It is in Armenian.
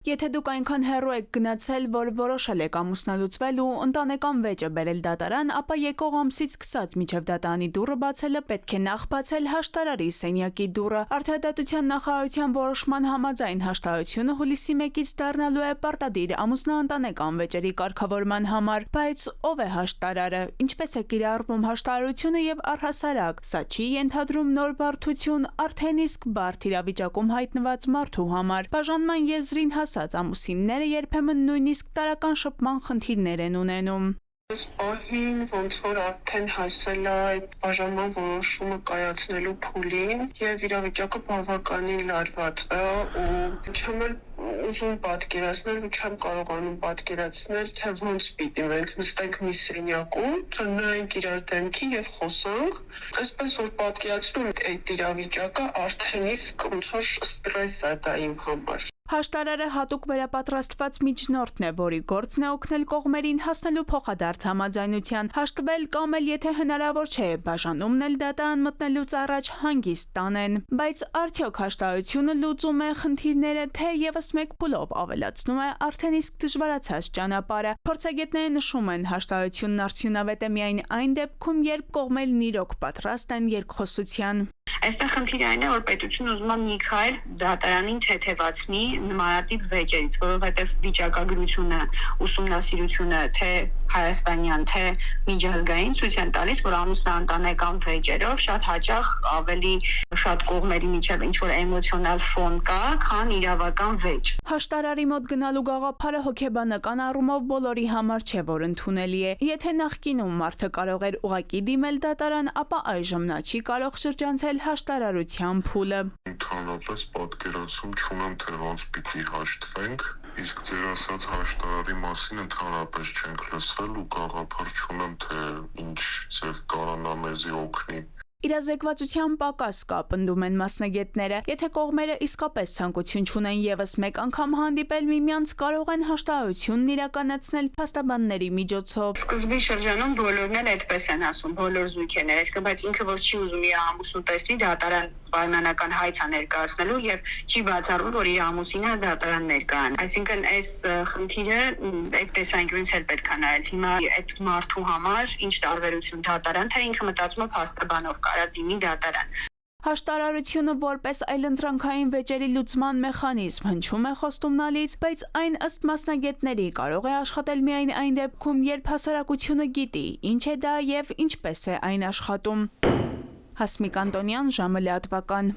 Եթե դուք այնքան հեռու եք գնացել, որ որոշել եք ամուսնալուծվել ու ընտանեկան վեճը բերել դատարան, ապա եկող ամսից սկսած մինչև դատարանի դուռը բացելը պետք է նախ բացել հաշտարարի սենյակի դուռը։ Արդարադատության նախարարության որոշման համաձայն հաշտարարությունը հուլիսի 1-ից դառնալու է պարտադիր ամուսնաընտանեկան վեճերի կարգավորման համար, բայց ով է հաշտարարը, ինչպես է կիրառվում հաշտարարությունը եւ առհասարակ, սա չի ենթադրում նոր բարդություն արդեն իսկ բարդ իրավիճակում հայտնված մարդու համար։ Բաժանման եզրին հասած ամուսինները երբեմն նույնիսկ տարրական շփման խնդիրներ են ունենում։ Պահին ոնց որ արդեն հասել է այդ բաժանման որոշումը կայացնելու փուլին եւ իրավիճակը բավականին լարված է ու չեմ ուզում պատկերացնել ու չեմ կարողանում պատկերացնել թե ոնց պիտի մենք նստենք մի սենյակում, ծնայինք իրար դեմքի եւ խոսանք, այսպես որ պատկերացնում այդ իրավիճակը արդեն իսկ ոնց որ ստրես է դա իմ համար։ Հաշտարարը հատուկ վերապատրաստված միջնորդն է, որի գործն է օգնել կողմերին հասնելու փոխադարձ համաձայնության, հաշտվել կամ էլ եթե հնարավոր չէ, բաժանումն էլ դատարան մտնելուց առաջ հանգիստ տանեն։ Բայց արդյոք հաշտարարությունը լուծում է խնդիրները, թե եւս մեկ փուլով ավելացնում է արդեն իսկ դժվարացած ճանապարհը։ Փորձագետները նշում են, հաշտարարությունն արդյունավետ է միայն այն դեպքում, երբ կողմերն իրոք պատրաստ են երկխոսության։ Այստեղ խնդիրը այն է, որ պետությունը ուզում է մի քայլ դատարանին թեթևացնի նմանատիպ վեճերից, որովհետև վիճակագրությունը, ուսումնասիրությունը թե հայաստանյան, թե միջազգային ցույց են տալիս, որ ամուսնաընտանեկան վեճերով շատ հաճախ ավելի շատ կողմերի միջև ինչ-որ էմոցիոնալ ֆոն կա, քան իրավական վեճ։ Հաշտարարի մոտ գնալու գաղափարը հոգեբանական առումով բոլորի համար չէ, որ ընդունելի է։ Եթե նախկինում մարդը կարող էր ուղակի դիմել դատարան, ապա այժմ նա չի կարող շրջանցել հաշտարարության փուլը։ Ընդհանրապես պատկերացում չունեմ, թե ոնց պիտի հաշտվենք, իսկ ձեր ասած հաշտարարի մասին ընդհանրապես չենք լսել ու գաղափար չունեմ, թե ինչ ձև կարողանա մեզի օգնի։ Իրազեկվածության պակաս կա, պնդում են մասնագետները։ Եթե կողմերը իսկապես ցանկություն չունեն եւս մեկ անգամ հանդիպել միմյանց, կարող են հաշտարարությունն իրականացնել փաստաբանների միջոցով։ Սկզբի շրջանում բոլորն էլ այդպես են ասում, բոլոր զույգերները, իսկ բայց ինքը որ չի ուզում իր ամուսնու տեսնի, դատարան պայմանական հայց է ներկայացնելու եւ չի բացառվում, որ իր ամուսինը դատարան ներկայան։ Այսինքն այս խնդիրը այդ տեսանկյունից էլ պետք է նայել։ Հիմա այդ մարդու համար ինչ տարբերություն դատարան, թե ինքը մտածում է փաստաբանով կարա դիմի դատարան։ Հաշտարարությունը որպես այլընտրանքային վեճերի լուծման մեխանիզմ հնչում է խոստումնալից, բայց այն ըստ մասնագետների կարող է աշխատել միայն այն դեպքում, երբ հասարակությունը գիտի, ինչ է դա եւ ինչպես է այն աշխատում։ Հասմիկ Անտոնյան, ժամը լրատվական։